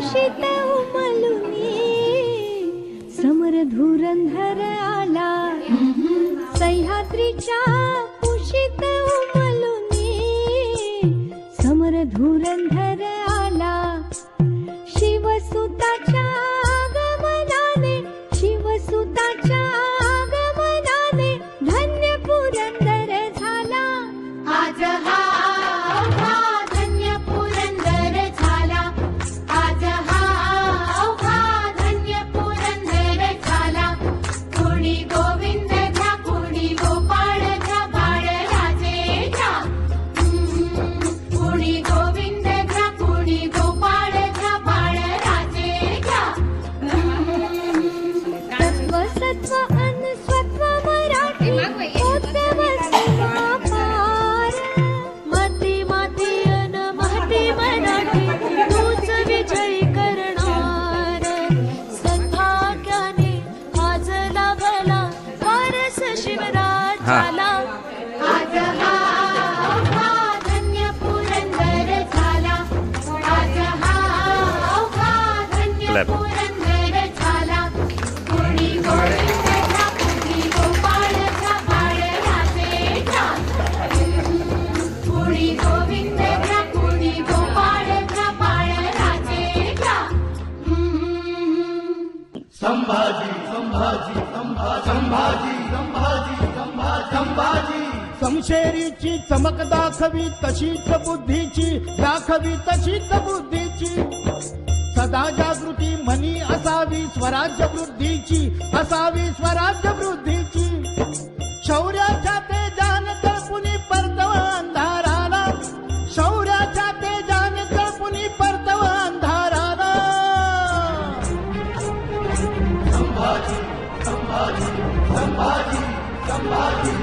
कुशीत उमलुनी समर धुरंधर आला सह्याद्रीच्या कुशीत उमलुनी समर धुरंधर आला शिवसुताच्या आगमनाने शिवसुताच्या आगमनाने धन्य पुरंदर झाला आज हा अवघा धन्य पुरंदर झाला आज हा अवघा धन्य पुरंदर झाला कोणी गोविंद घ्या कोणी गोपाळ घ्या बाळराजे घ्या कोणी गोविंद घ्या कोणी गोपाळ घ्या बाळराजे घ्या तत्व सत्व अनुस्वत्व मराठी उत्तम समापार माती माती अन महती मराठी तूच विजयी करणार सद्भाग्याने आज लाभला वारस शिवराज झाला आज हा अवघा धन्य पुरंदर झाला आज हा अवघा धन्य पुरंदर झाला कोणी गोविंद घ्या कोणी गोपाळ घ्या बाळराजे घ्या कोणी गोविंद घ्या कोणी गोपाळ घ्या बाळराजे घ्या संभाजी संभाजी संभाजी संभाजी संभाजी संभाजी समशेरीची चमक दाखवी तशीच बुद्धीची दाखवी तशीच बुद्धीची सदा जागृती मनी असावी स्वराज्य वृद्धीची असावी स्वराज्य वृद्धीची शौर्याच्या तेजाने तळपुनी परतव अंधाराला शौर्याच्या तेजाने तळपुनी परतव अंधाराला संभाजी संभाजी संभाजी संभाजी